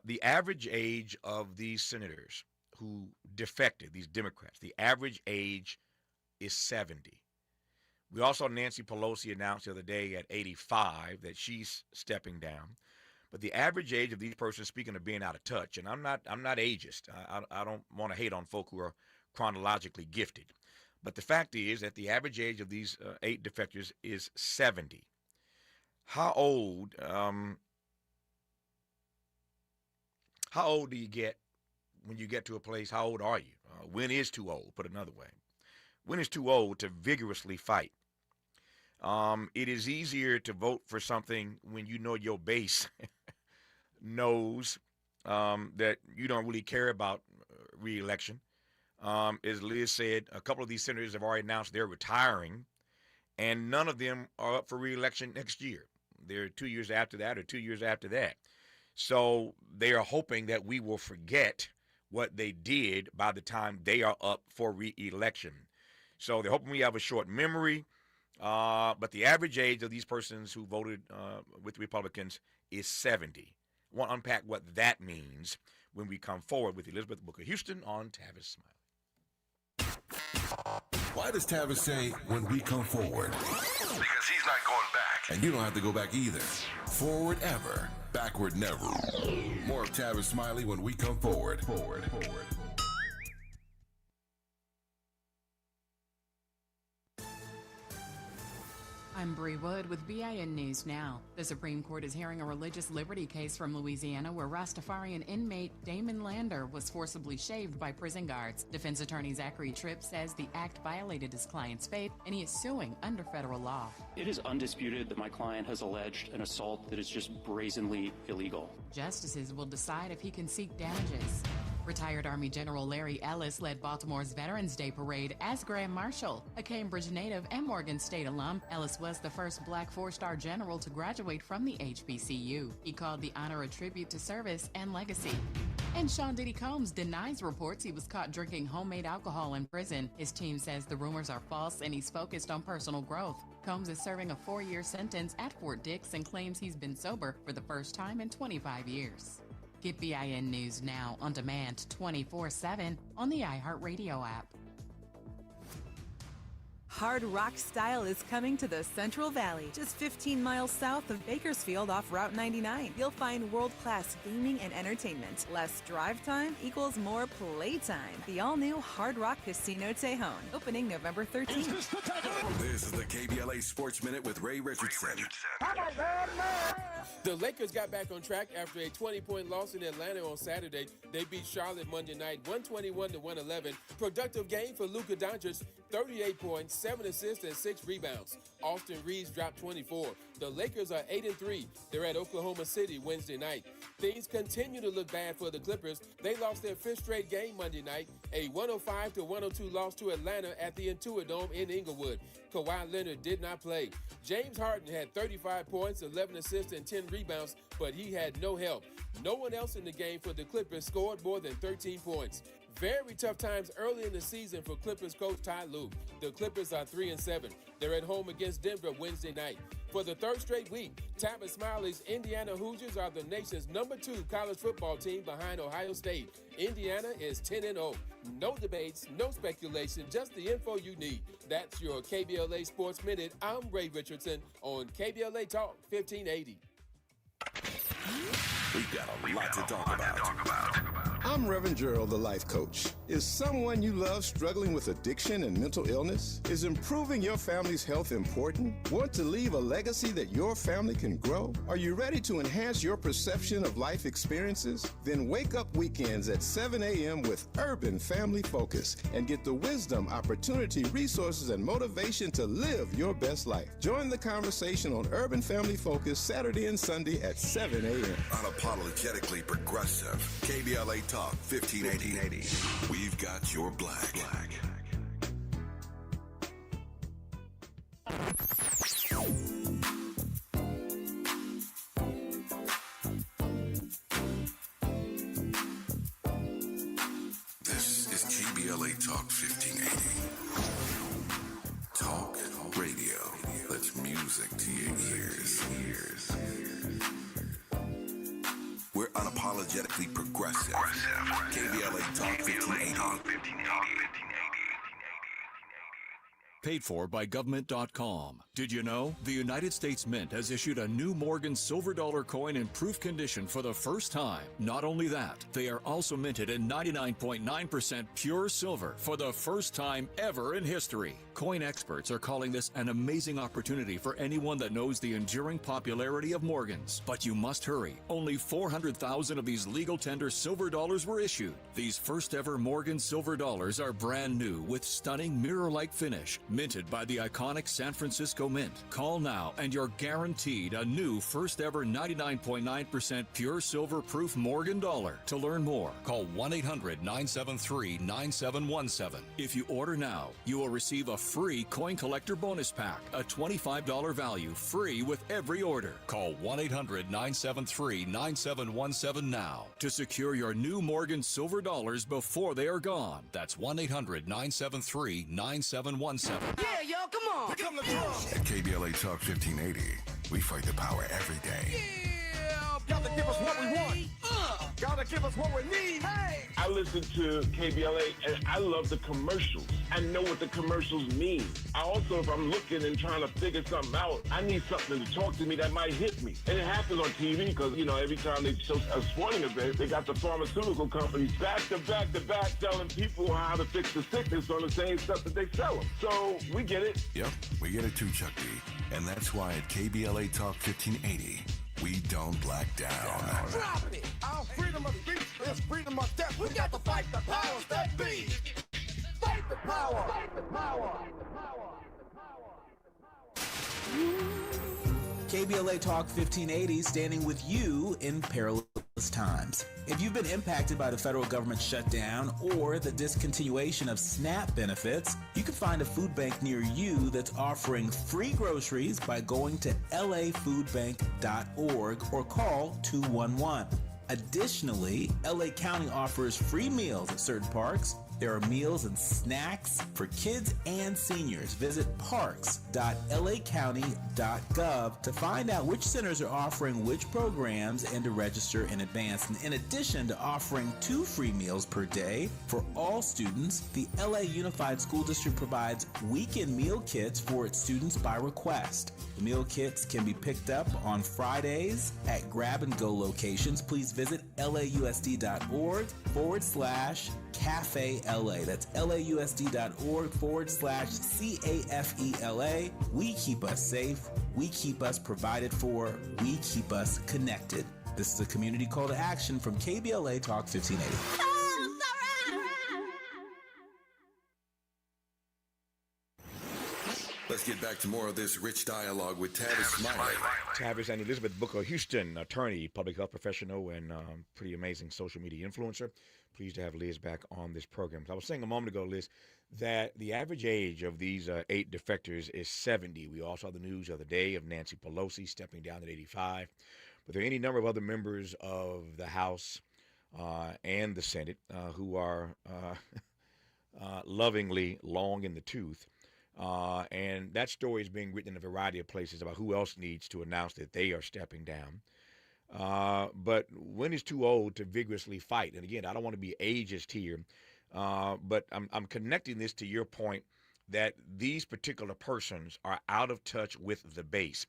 S3: the average age of these senators who defected, these Democrats, the average age is 70. We also, Nancy Pelosi announced the other day at 85 that she's stepping down. But the average age of these persons, speaking of being out of touch, and I'm not ageist. I don't want to hate on folk who are chronologically gifted. But the fact is that the average age of these 8 defectors is 70. How old do you get when you get to a place? How old are you? When is too old? Put another way. When is too old to vigorously fight? It is easier to vote for something when you know your base knows that you don't really care about re-election. As Liz said, a couple of these senators have already announced they're retiring, and none of them are up for re-election next year. They're 2 years after that or 2 years after that. So they are hoping that we will forget what they did by the time they are up for re-election. So they're hoping we have a short memory. But the average age of these persons who voted with the Republicans is 70. I want to unpack what that means when we come forward with Elizabeth Booker Houston on Tavis Smiley.
S9: Why does Tavis say when we come forward? Because he's not going back. And you don't have to go back either. Forward ever, backward never. More of Tavis Smiley when we come forward.
S15: I'm Bree Wood with BIN News Now. The Supreme Court is hearing a religious liberty case from Louisiana where Rastafarian inmate Damon Lander was forcibly shaved by prison guards. Defense attorney Zachary Tripp says the act violated his client's faith and he is suing under federal law.
S16: It is undisputed that my client has alleged an assault that is just brazenly illegal.
S15: Justices will decide if he can seek damages. Retired Army General Larry Ellis led Baltimore's Veterans Day Parade as Grand Marshal. A Cambridge native and Morgan State alum, Ellis was the first black four-star general to graduate from the HBCU. He called the honor a tribute to service and legacy. And Sean Diddy Combs denies reports he was caught drinking homemade alcohol in prison. His team says the rumors are false and he's focused on personal growth. Combs is serving a 4-year sentence at Fort Dix and claims he's been sober for the first time in 25 years. Get BIN News Now on demand 24/7 on the iHeartRadio app.
S17: Hard rock style is coming to the Central Valley, just 15 miles south of Bakersfield off Route 99. You'll find world-class gaming and entertainment. Less drive time equals more playtime. The all-new Hard Rock Casino Tejon, opening November 13th.
S9: This is the KBLA Sports Minute with Ray Richardson.
S1: The Lakers got back on track after a 20-point loss in Atlanta on Saturday. They beat Charlotte Monday night 121-111. Productive game for Luka Doncic, 38 points, 7 assists, and 6 rebounds. Austin Reeves dropped 24. The Lakers are 8-3. They're at Oklahoma City Wednesday night. Things continue to look bad for the Clippers. They lost their 5th straight game Monday night, a 105-102 loss to Atlanta at the Intuit Dome in Inglewood. Kawhi Leonard did not play. James Harden had 35 points, 11 assists, and 10 rebounds, but he had no help. No one else in the game for the Clippers scored more than 13 points. Very tough times early in the season for Clippers coach Ty Lue. The Clippers are 3-7. They're at home against Denver Wednesday night. For the 3rd straight week, Tavis Smiley's Indiana Hoosiers are the nation's #2 college football team behind Ohio State. Indiana is 10-0. No debates, no speculation, just the info you need. That's your KBLA Sports Minute. I'm Ray Richardson on KBLA Talk 1580.
S9: We've got a lot to talk about.
S18: I'm Reverend Gerald, the life coach. Is someone you love struggling with addiction and mental illness? Is improving your family's health important? Want to leave a legacy that your family can grow? Are you ready to enhance your perception of life experiences? Then wake up weekends at 7 a.m. with Urban Family Focus and get the wisdom, opportunity, resources, and motivation to live your best life. Join the conversation on Urban Family Focus Saturday and Sunday at 7 a.m.
S9: Unapologetically progressive. KBLA Talk 1580. We've got your black. This is KBLA Talk 1580. Talk radio. That's music to your ears. We're unapologetically progressive. KBLA Talk 1580.
S19: Paid for by government.com. Did you know? The United States Mint has issued a new Morgan silver dollar coin in proof condition for the first time. Not only that, they are also minted in 99.9% pure silver for the first time ever in history. Coin experts are calling this an amazing opportunity for anyone that knows the enduring popularity of Morgans. But you must hurry. Only 400,000 of these legal tender silver dollars were issued. These first ever Morgan silver dollars are brand new with stunning mirror-like finish, minted by the iconic San Francisco Mint. Call now and you're guaranteed a new first ever 99.9% pure silver proof Morgan dollar. To learn more, call 1-800-973-9717. If you order now, you will receive a free coin collector bonus pack, a $25 value, free with every order. Call 1-800-973-9717 now to secure your new Morgan silver dollars before they are gone. That's 1-800-973-9717.
S2: Yeah, yo, come on. Pick up the drum.
S9: At KBLA Talk 1580, we fight the power every day.
S2: Yeah, gotta give us what we want. Gotta give us what we need. Hey.
S20: I listen to KBLA and I love the commercials. I know what the commercials mean. I also, if I'm looking and trying to figure something out, I need something to talk to me that might hit me. And it happens on TV because, you know, every time they show a sporting event, they got the pharmaceutical companies back to back telling people how to fix the sickness on the same stuff that they sell them. So we get it.
S9: Yep, we get it too, Chuck D. And that's why at KBLA Talk 1580, we don't back down.
S2: Drop it! Our freedom of speech is freedom of death. We got to fight the powers that be. Fight the power! Fight the power!
S21: KBLA Talk 1580, standing with you in perilous times. If you've been impacted by the federal government shutdown or the discontinuation of SNAP benefits, you can find a food bank near you that's offering free groceries by going to lafoodbank.org or call 211. Additionally, LA County offers free meals at certain parks. There are meals and snacks for kids and seniors. Visit parks.lacounty.gov to find out which centers are offering which programs and to register in advance. And in addition to offering 2 free meals per day for all students, the LA Unified School District provides weekend meal kits for its students by request. The meal kits can be picked up on Fridays at grab-and-go locations. Please visit lausd.org/Cafe LA. That's lausd.org/CAFELA. We keep us safe. We keep us provided for. We keep us connected. This is a community call to action from KBLA Talk 1580.
S9: Let's get back to more of this rich dialogue with Tavis Smiley.
S3: Tavis and Elizabeth Booker Houston, attorney, public health professional, and pretty amazing social media influencer. Pleased to have Liz back on this program. I was saying a moment ago, Liz, that the average age of these 8 defectors is 70. We all saw the news the other day of Nancy Pelosi stepping down at 85. But there are any number of other members of the House and the Senate who are lovingly long in the tooth. And that story is being written in a variety of places about who else needs to announce that they are stepping down. But when is too old to vigorously fight? And again, I don't want to be ageist here, but I'm connecting this to your point that these particular persons are out of touch with the base.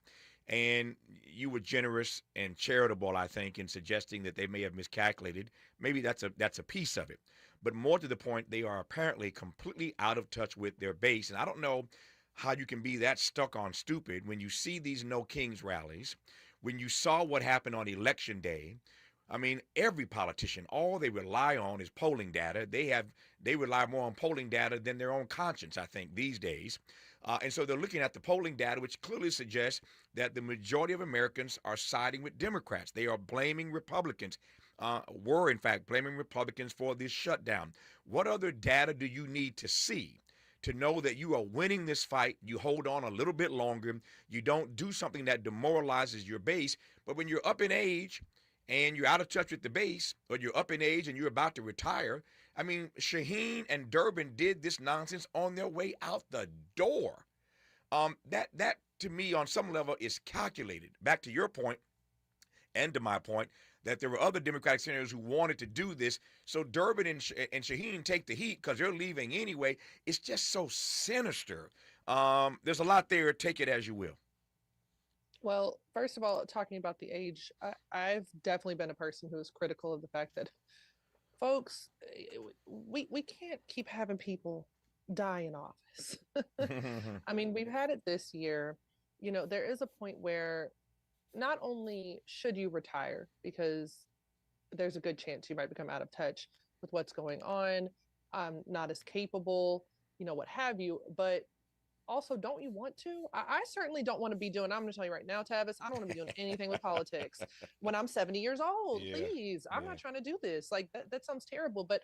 S3: And you were generous and charitable, I think, in suggesting that they may have miscalculated. Maybe that's a piece of it. But more to the point, they are apparently completely out of touch with their base. And I don't know how you can be that stuck on stupid when you see these No Kings rallies, when you saw what happened on Election Day. I mean, every politician, all they rely on is polling data. They rely more on polling data than their own conscience, I think, these days. And so they're looking at the polling data, which clearly suggests that the majority of Americans are siding with Democrats. They are blaming Republicans, were in fact blaming Republicans for this shutdown. What other data do you need to see to know that you are winning this fight? You hold on a little bit longer. You don't do something that demoralizes your base. But when you're up in age and you're out of touch with the base, or you're up in age and you're about to retire, I mean, Shaheen and Durbin did this nonsense on their way out the door. That to me, on some level, is calculated. Back to your point, and to my point, that there were other Democratic senators who wanted to do this. So Durbin and Shaheen take the heat because they're leaving anyway. It's just so sinister. There's a lot there. Take it as you will.
S12: Well, first of all, talking about the age, I've definitely been a person who is critical of the fact that, folks, we can't keep having people die in office. I mean, we've had it this year. You know, there is a point where not only should you retire because there's a good chance you might become out of touch with what's going on, not as capable, you know, what have you, but also, don't you want to? I certainly don't want to be doing, I'm going to tell you right now, Tavis, I don't want to be doing anything with politics when I'm 70 years old. Yeah, please. I'm not trying to do this. Like, that sounds terrible. But,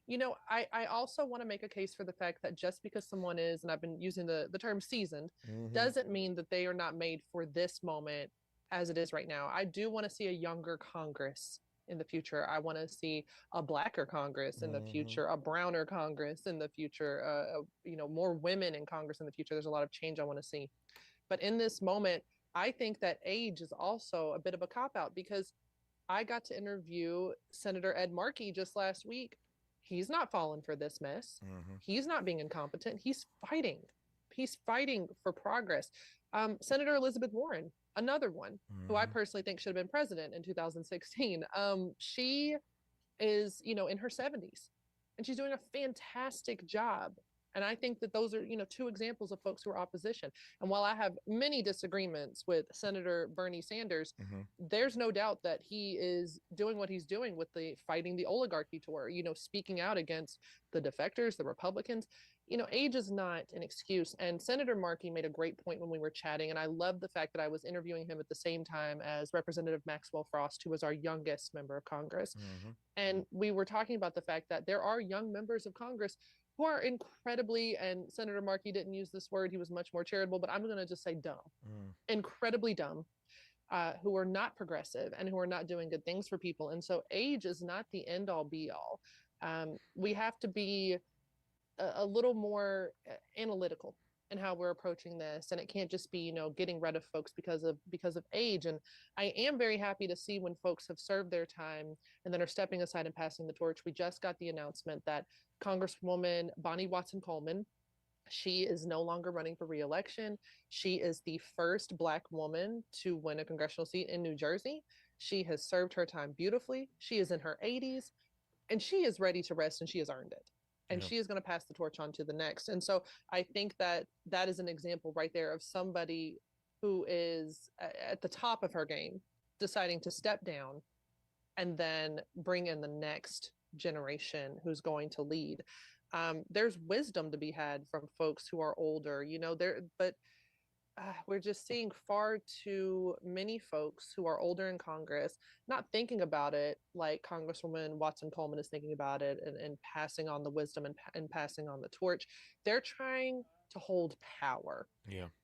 S12: you know, I also want to make a case for the fact that just because someone is, and I've been using the term seasoned, doesn't mean that they are not made for this moment as it is right now. I do want to see a younger Congress in the future. I want to see a blacker Congress in the future, a browner Congress in the future, you know, more women in Congress in the future. There's a lot of change I want to see. But in this moment, I think that age is also a bit of a cop-out because I got to interview Senator Ed Markey just last week. He's not falling for this mess. He's not being incompetent. He's fighting. He's fighting for progress. Senator Elizabeth Warren, another one who I personally think should have been president in 2016. She is, you know, in her 70s and she's doing a fantastic job And I think that those are, two examples of folks who are opposition. And while I have many disagreements with Senator Bernie Sanders, there's no doubt that he is doing what he's doing with the fighting the oligarchy tour, speaking out against the defectors, the Republicans. Age is not an excuse. And Senator Markey made a great point when we were chatting. And I love the fact that I was interviewing him at the same time as Representative Maxwell Frost, who was our youngest member of Congress. And we were talking about the fact that there are young members of Congress who are incredibly, and Senator Markey didn't use this word, he was much more charitable, but I'm going to just say dumb, incredibly dumb, who are not progressive and who are not doing good things for people. And so age is not the end all be all. We have to be a little more analytical in how we're approaching this, and it can't just be getting rid of folks because of age. And I am very happy to see when folks have served their time and then are stepping aside and passing the torch. We just got the announcement that Congresswoman Bonnie Watson-Coleman, she is no longer running for re-election. She is the first Black woman to win a congressional seat in New Jersey. She has served her time beautifully. She is in her 80s, and she is ready to rest, and she has earned it. And she is going to pass the torch on to the next. And so I think that that is an example right there of somebody who is at the top of her game, deciding to step down and then bring in the next generation who's going to lead. There's wisdom to be had from folks who are older, but we're just seeing far too many folks who are older in Congress not thinking about it like Congresswoman Watson-Coleman is thinking about it, and passing on the wisdom and passing on the torch. They're trying to hold power.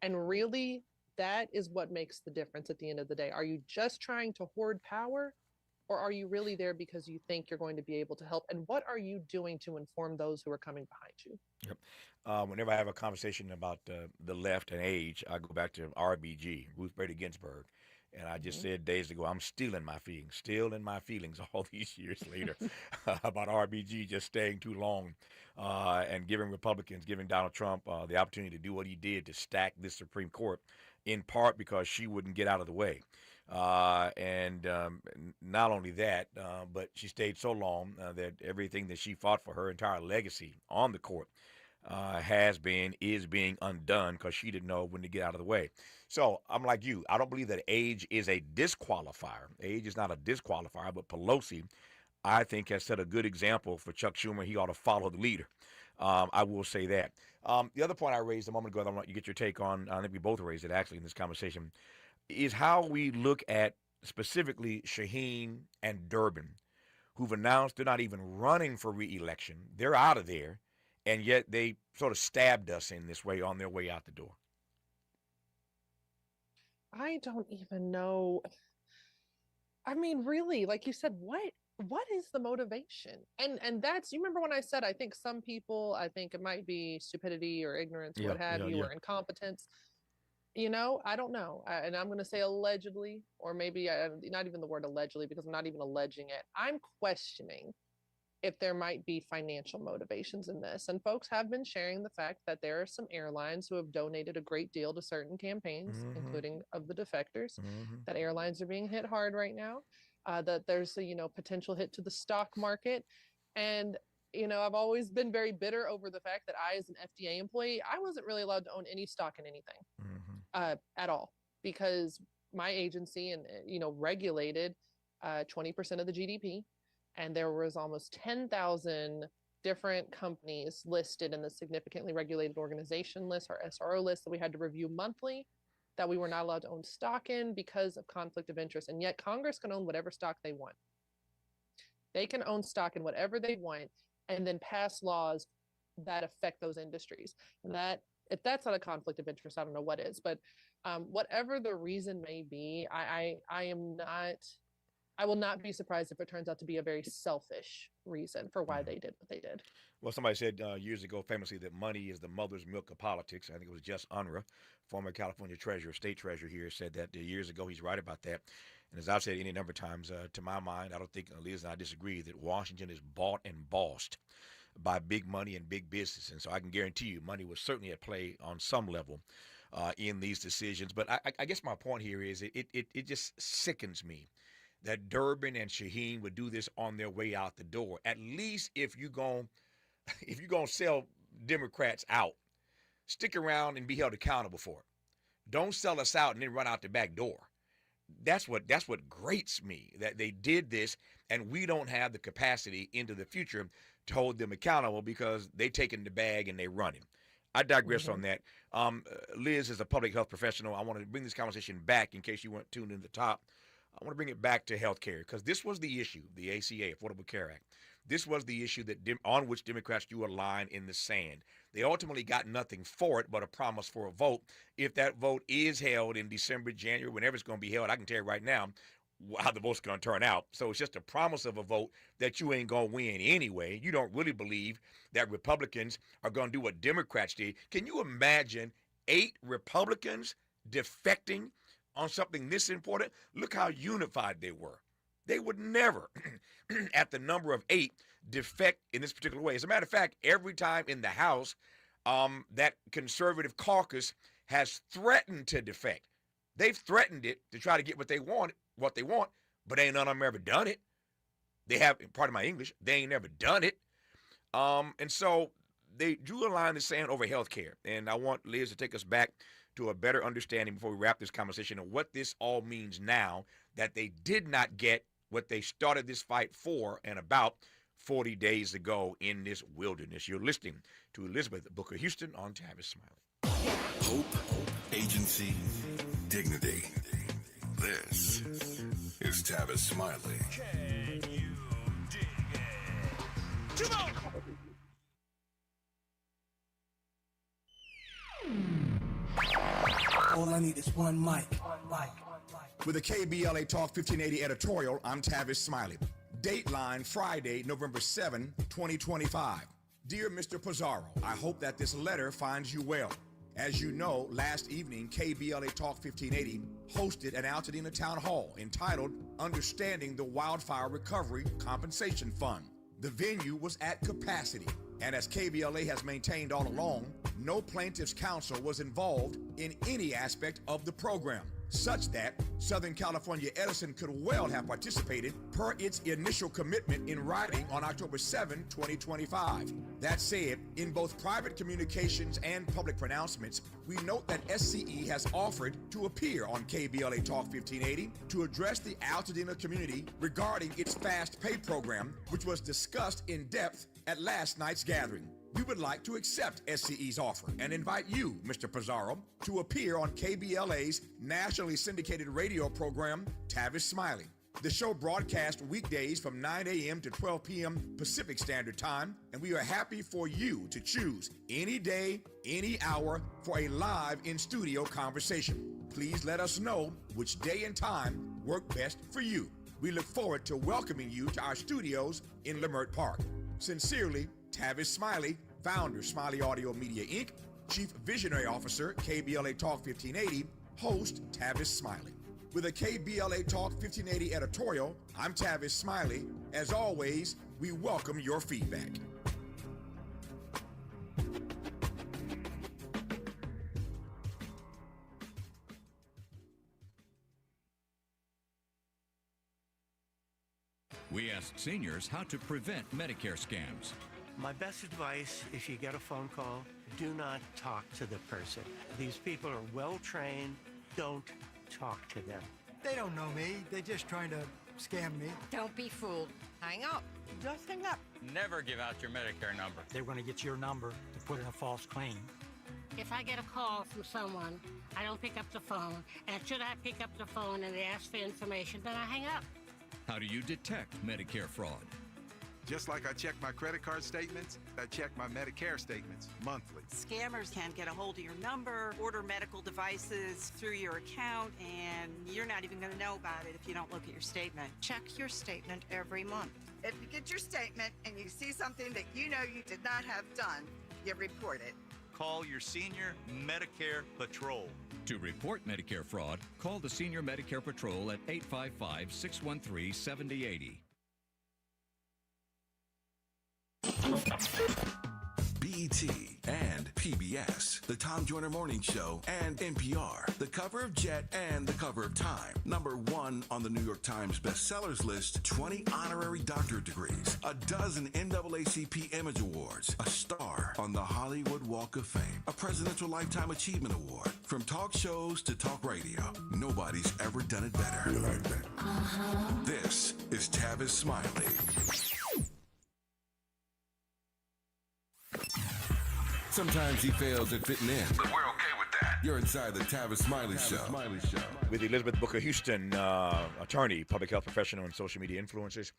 S12: And really, that is what makes the difference at the end of the day. Are you just trying to hoard power, or are you really there because you think you're going to be able to help? And what are you doing to inform those who are coming behind you?
S3: Whenever I have a conversation about the left and age, I go back to RBG, Ruth Bader Ginsburg. And I just said days ago, I'm still in my feelings all these years later about RBG just staying too long and giving Donald Trump the opportunity to do what he did to stack this Supreme Court, in part because she wouldn't get out of the way. And not only that, but she stayed so long that everything that she fought for, her entire legacy on the court, is being undone because she didn't know when to get out of the way. So I'm like you. I don't believe that age is a disqualifier. Age is not a disqualifier, but Pelosi, I think, has set a good example for Chuck Schumer. He ought to follow the leader. I will say that. The other point I raised a moment ago, I want you to get your take on, I think we both raised it actually in this conversation, is how we look at specifically Shaheen and Durbin, who've announced they're not even running for re-election. They're out of there, and yet they sort of stabbed us in this way on their way out the door.
S12: I don't even know. I mean, really, like you said, what is the motivation? And that's, you remember when I said, I think some people, I think it might be stupidity or ignorance, or or incompetence. I don't know. And I'm going to say allegedly, or maybe not even the word allegedly, because I'm not even alleging it. I'm questioning if there might be financial motivations in this. And folks have been sharing the fact that there are some airlines who have donated a great deal to certain campaigns, including of the defectors, that airlines are being hit hard right now, that there's a, potential hit to the stock market. And I've always been very bitter over the fact that I, as an FDA employee, I wasn't really allowed to own any stock in anything at all, because my agency regulated 20% of the GDP. And there was almost 10,000 different companies listed in the significantly regulated organization list, or SRO list, that we had to review monthly, that we were not allowed to own stock in because of conflict of interest. And yet Congress can own whatever stock they want. They can own stock in whatever they want and then pass laws that affect those industries. And that, if that's not a conflict of interest, I don't know what is. But whatever the reason may be, I will not be surprised if it turns out to be a very selfish reason for why they did what they did.
S3: Well, somebody said years ago famously that money is the mother's milk of politics. I think it was Jess Unruh, former California state treasurer here, said that years ago. He's right about that. And as I've said any number of times, to my mind, I don't think Liz and I disagree that Washington is bought and bossed by big money and big business. And so I can guarantee you money was certainly at play on some level in these decisions. But I guess my point here is it just sickens me that Durbin and Shaheen would do this on their way out the door. At least if you're gonna sell Democrats out. Stick around and be held accountable for it. Don't sell us out and then run out the back door. That's what grates me, that they did this, and we don't have the capacity into the future to hold them accountable because they taking the bag and they running. I digress on that. Liz is a public health professional. I want to bring this conversation back in case you weren't tuned in at the top. I want to bring it back to health care because this was the issue, the ACA, Affordable Care Act. This was the issue on which Democrats drew a line in the sand. They ultimately got nothing for it but a promise for a vote. If that vote is held in December, January, whenever it's going to be held, I can tell you right now how the vote's going to turn out. So it's just a promise of a vote that you ain't going to win anyway. You don't really believe that Republicans are going to do what Democrats did. Can you imagine 8 Republicans defecting on something this important? Look how unified they were. They would never, at the number of 8, defect in this particular way. As a matter of fact, every time in the House, that conservative caucus has threatened to defect. They've threatened it to try to get what they want, but ain't none of them ever done it. They have, pardon my English, they ain't never done it. And so they drew a line in the sand over health care. And I want Liz to take us back to a better understanding before we wrap this conversation of what this all means now that they did not get what they started this fight for and about 40 days ago in this wilderness. You're listening to Elizabeth Booker Houston on Tavis Smiley.
S9: Hope, agency, dignity. This is Tavis Smiley.
S2: Can you dig it? Come on!
S4: All I need is one mic.
S3: With the KBLA Talk 1580 editorial, I'm Tavis Smiley. Dateline Friday, November 7, 2025. Dear Mr. Pizarro, I hope that this letter finds you well. As you know, last evening, KBLA Talk 1580 hosted an Altadena town hall entitled Understanding the Wildfire Recovery Compensation Fund. The venue was at capacity, and as KBLA has maintained all along, no plaintiff's counsel was involved in any aspect of the program, such that Southern California Edison could well have participated per its initial commitment in writing on October 7, 2025. That said, in both private communications and public pronouncements, we note that SCE has offered to appear on KBLA Talk 1580 to address the Altadena community regarding its fast pay program, which was discussed in depth at last night's gathering. We would like to accept SCE's offer and invite you, Mr. Pizarro, to appear on KBLA's nationally syndicated radio program, Tavis Smiley. The show broadcasts weekdays from 9 a.m. to 12 p.m. Pacific Standard Time, and we are happy for you to choose any day, any hour for a live in-studio conversation. Please let us know which day and time work best for you. We look forward to welcoming you to our studios in Leimert Park. Sincerely, Tavis Smiley, founder, Smiley Audio Media, Inc., Chief Visionary Officer, KBLA Talk 1580, host, Tavis Smiley. With a KBLA Talk 1580 editorial, I'm Tavis Smiley. As always, we welcome your feedback.
S22: We ask seniors how to prevent Medicare scams.
S23: My best advice, if you get a phone call, do not talk to the person. These people are well trained. Don't talk to them.
S24: They don't know me. They're just trying to scam me.
S25: Don't be fooled. Hang up. Just hang up.
S26: Never give out your Medicare number.
S24: They're going to get your number to put in a false claim.
S27: If I get a call from someone, I don't pick up the phone. And should I pick up the phone and they ask for information, then I hang up.
S22: How do you detect Medicare fraud?
S28: Just like I check my credit card statements, I check my Medicare statements monthly.
S29: Scammers can get a hold of your number, order medical devices through your account, and you're not even going to know about it if you don't look at your statement.
S25: Check your statement every month.
S30: If you get your statement and you see something that you know you did not have done, you report it.
S31: Call your Senior Medicare Patrol.
S22: To report Medicare fraud, call the Senior Medicare Patrol at 855-613-7080.
S9: BET and PBS, the Tom Joyner Morning Show, and NPR, the cover of Jet and the cover of Time. #1 on the New York Times bestsellers list, 20 honorary doctorate degrees, a dozen NAACP Image Awards, a star on the Hollywood Walk of Fame, a Presidential Lifetime Achievement Award. From talk shows to talk radio, nobody's ever done it better. You like that? This is Tavis Smiley. Sometimes he fails at fitting in, but we're okay with that. You're inside the Tavis Smiley Show.
S3: With Elizabeth Booker Houston, attorney, public health professional, and social media influencer,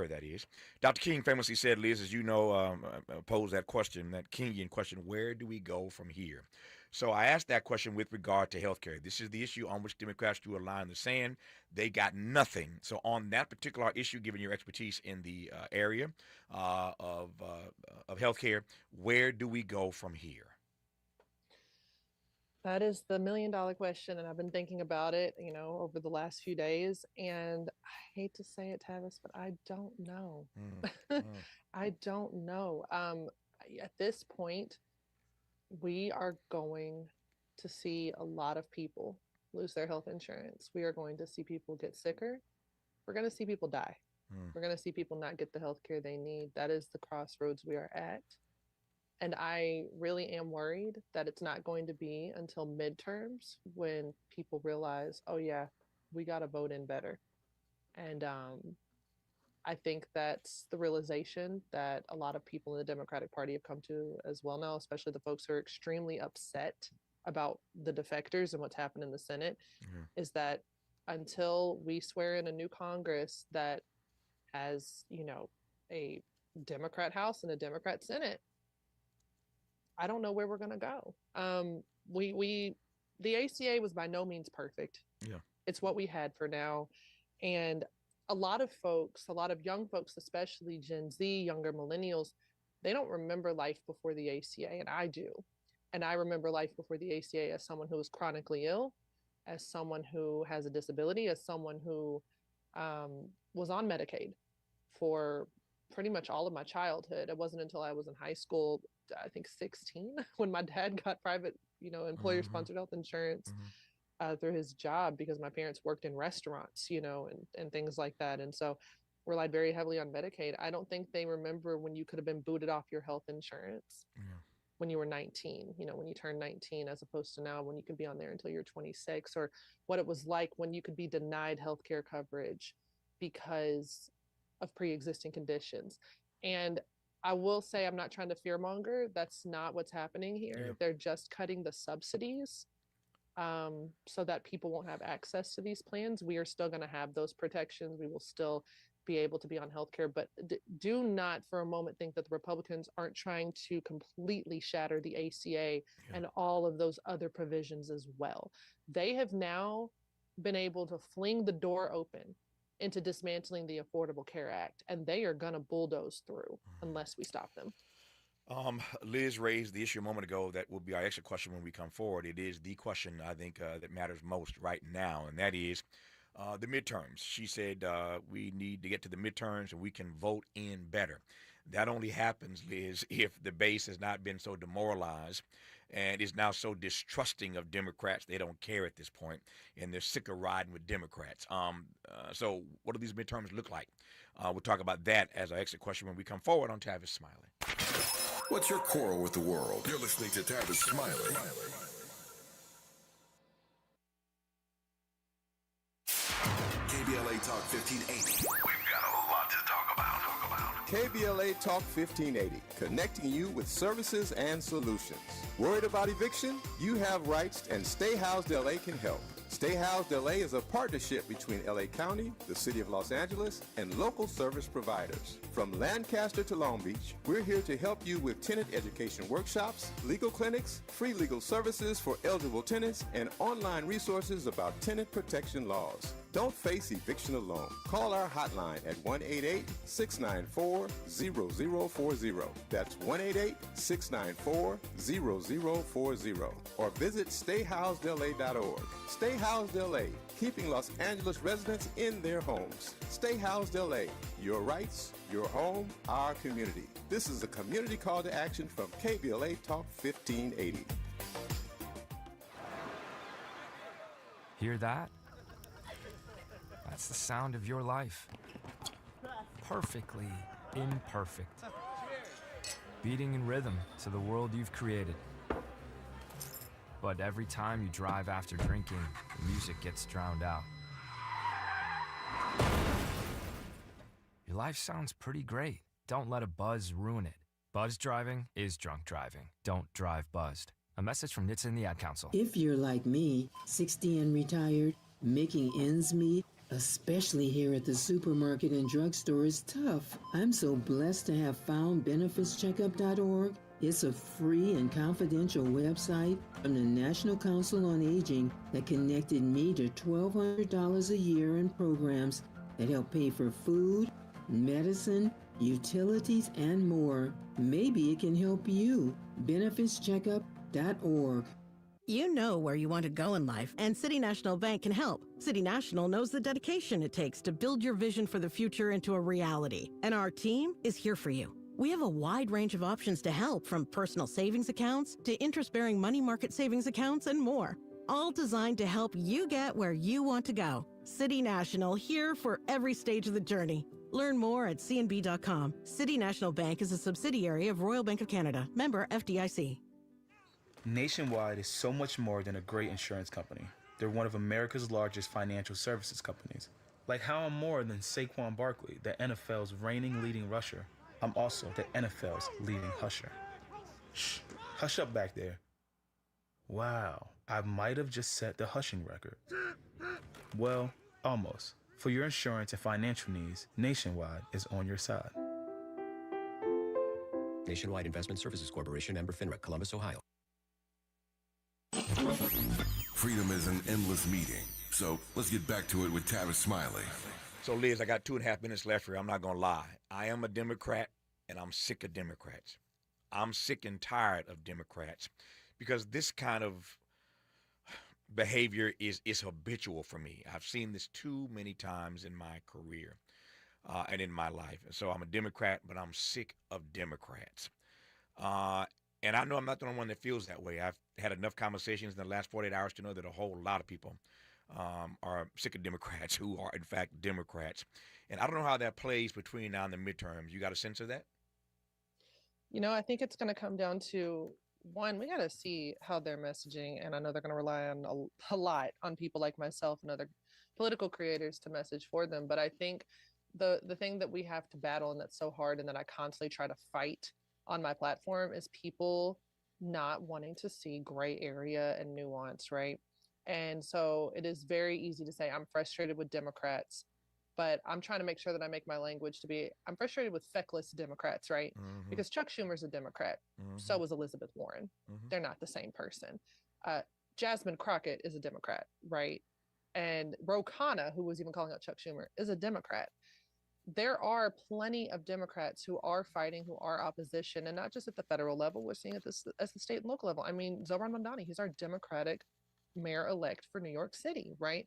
S3: that is. Dr. King famously said, Liz, as you know, posed that question, that Kingian question, where do we go from here? So I asked that question with regard to health care. This is the issue on which Democrats drew a line in the sand. They got nothing. So on that particular issue, given your expertise in the area of health care, where do we go from here?
S12: That is the $1 million question, and I've been thinking about it, over the last few days. And I hate to say it, Tavis, but I don't know. I don't know. At this point, we are going to see a lot of people lose their health insurance. We are going to see people get sicker. We're going to see people die. We're going to see people not get the health care they need. That is the crossroads we are at. And I really am worried that it's not going to be until midterms when people realize, oh yeah, we got to vote in better. And I think that's the realization that a lot of people in the Democratic Party have come to as well now, especially the folks who are extremely upset about the defectors and what's happened in the Senate, is that until we swear in a new Congress that has, a Democrat House and a Democrat Senate, I don't know where we're going to go. The ACA was by no means perfect.
S3: Yeah.
S12: It's what we had for now. And a lot of folks, a lot of young folks, especially Gen Z, younger millennials, they don't remember life before the ACA, and I do. And I remember life before the ACA as someone who was chronically ill, as someone who has a disability, as someone who was on Medicaid for pretty much all of my childhood. It wasn't until I was in high school, I think 16, when my dad got private, employer-sponsored health insurance through his job, because my parents worked in restaurants, and things like that. And so relied very heavily on Medicaid. I don't think they remember when you could have been booted off your health insurance when you were 19, when you turned 19, as opposed to now when you can be on there until you're 26, or what it was like when you could be denied healthcare coverage because of pre-existing conditions. And I will say, I'm not trying to fearmonger. That's not what's happening here.
S3: Yeah.
S12: They're just cutting the subsidies so that people won't have access to these plans. We are still going to have those protections. We will still be able to be on healthcare, but do not for a moment think that the Republicans aren't trying to completely shatter the ACA and all of those other provisions as well. They have now been able to fling the door open into dismantling the Affordable Care Act, and they are going to bulldoze through unless we stop them.
S3: Liz raised the issue a moment ago that will be our extra question when we come forward. It is the question, I think, that matters most right now, and that is the midterms. She said we need to get to the midterms and we can vote in better. That only happens, Liz, if the base has not been so demoralized and is now so distrusting of Democrats they don't care at this point, and they're sick of riding with Democrats. So what do these midterms look like? We'll talk about that as our exit question when we come forward on Tavis Smiley.
S9: What's your quarrel with the world? You're listening to Tavis Smiley. KBLA Talk 1580. We've got a lot to talk about.
S18: KBLA Talk 1580, connecting you with services and solutions. Worried about eviction? You have rights, and Stay Housed LA can help. Stay Housed LA is a partnership between LA County, the City of Los Angeles, and local service providers. From Lancaster to Long Beach, we're here to help you with tenant education workshops, legal clinics, free legal services for eligible tenants, and online resources about tenant protection laws. Don't face eviction alone. Call our hotline at 1-888-694-0040. That's 1-888-694-0040. Or visit stayhousedla.org. Stay Housed LA, keeping Los Angeles residents in their homes. Stay Housed LA, your rights, your home, our community. This is a community call to action from KBLA Talk 1580.
S4: Hear that? That's the sound of your life. Perfectly imperfect. beating in rhythm to the world you've created. But every time you drive after drinking, the music gets drowned out. Your life sounds pretty great. Don't let a buzz ruin it. Buzz driving is drunk driving. Don't drive buzzed. A message from NHTSA and the Ad Council.
S5: If you're like me, 60 and retired, making ends meet, especially here at the supermarket and drugstore, is tough. I'm so blessed to have found benefitscheckup.org. It's a free and confidential website from the National Council on Aging that connected me to $1,200 a year in programs that help pay for food, medicine, utilities, and more. Maybe it can help you. benefitscheckup.org.
S6: You know where you want to go in life, and City National Bank can help. City National knows the dedication it takes to build your vision for the future into a reality, and our team is here for you. We have a wide range of options to help, from personal savings accounts to interest-bearing money market savings accounts and more, all designed to help you get where you want to go. City National, here for every stage of the journey. Learn more at cnb.com. City National Bank is a subsidiary of Royal Bank of Canada, member FDIC.
S7: Nationwide is so much more than a great insurance company. They're one of America's largest financial services companies. Like how I'm more than Saquon Barkley, the NFL's reigning leading rusher. I'm also the NFL's leading husher. Shh, hush up back there. Wow, I might have just set the hushing record. Well, almost. For your insurance and financial needs, Nationwide is on your side.
S8: Nationwide Investment Services Corporation, member FINRA, Columbus, Ohio.
S9: Freedom is an endless meeting. So let's get back to it with Tavis Smiley.
S3: So, Liz, I got 2.5 minutes left here. I'm not going to lie. I am a Democrat, and I'm sick of Democrats. I'm sick and tired of Democrats because this kind of behavior is habitual for me. I've seen this too many times in my career and in my life. And so I'm a Democrat, but I'm sick of Democrats. And I know I'm not the only one that feels that way. I've had enough conversations in the last 48 hours to know that a whole lot of people are sick of Democrats who are, in fact, Democrats. And I don't know how that plays between now and the midterms. You got a sense of that?
S12: You know, I think it's going to come down to, one, we got to see how they're messaging. And I know they're going to rely on a lot on people like myself and other political creators to message for them. But I think the thing that we have to battle, and that's so hard, and that I constantly try to fight on my platform, is people not wanting to see gray area and nuance, right? And so it is very easy to say I'm frustrated with Democrats, but I'm trying to make sure that I make my language to be, I'm frustrated with feckless Democrats, right?
S3: Mm-hmm.
S12: Because Chuck Schumer's a Democrat.
S3: Mm-hmm.
S12: So is Elizabeth Warren.
S3: Mm-hmm.
S12: They're not the same person. Jasmine Crockett is a Democrat, right? And Ro Khanna, who was even calling out Chuck Schumer, is a Democrat. There are plenty of Democrats who are fighting, who are opposition, and not just at the federal level. We're seeing it at the state and local level. I mean, Zohran Mamdani, he's our Democratic mayor-elect for New York City, right?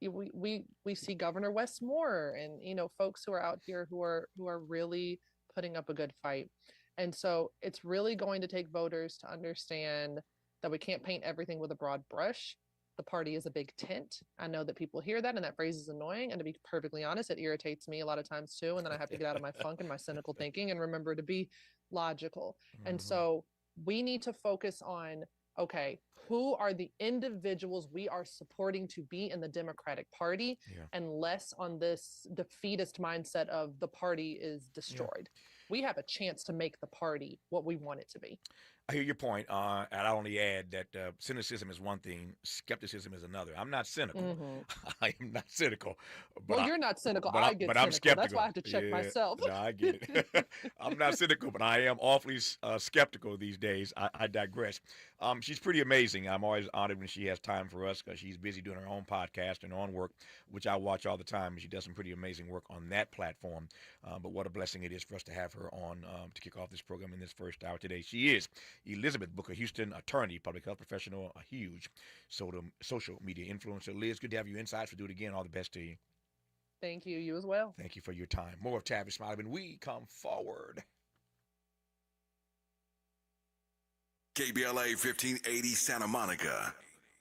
S12: We see Governor Wes Moore, and folks who are out here who are really putting up a good fight. And so it's really going to take voters to understand that we can't paint everything with a broad brush. The party is a big tent. I know that people hear that, and that phrase is annoying. And to be perfectly honest, it irritates me a lot of times too. And then I have to get out of my funk and my cynical thinking and remember to be logical. Mm-hmm. And so we need to focus on, okay, who are the individuals we are supporting to be in the Democratic Party, and less on this defeatist mindset of the party is destroyed. Yeah. We have a chance to make the party what we want it to be.
S3: I hear your point, and I'll only add that cynicism is one thing, skepticism is another. I'm not cynical. Mm-hmm. I am not cynical.
S12: But you're not cynical. I get cynical. I'm skeptical. That's why I have to check myself.
S3: No, I get it. I'm not cynical, but I am awfully skeptical these days. I digress. She's pretty amazing. I'm always honored when she has time for us because she's busy doing her own podcast and own work, which I watch all the time. She does some pretty amazing work on that platform. But what a blessing it is for us to have her on to kick off this program in this first hour today. She is Elizabeth Booker Houston, attorney, public health professional, a huge social media influencer. Liz, good to have you insights. We'll do it again. All the best to you.
S12: Thank you. You as well.
S3: Thank you for your time. More of Tavis Smiley when we come forward.
S9: KBLA 1580 Santa Monica.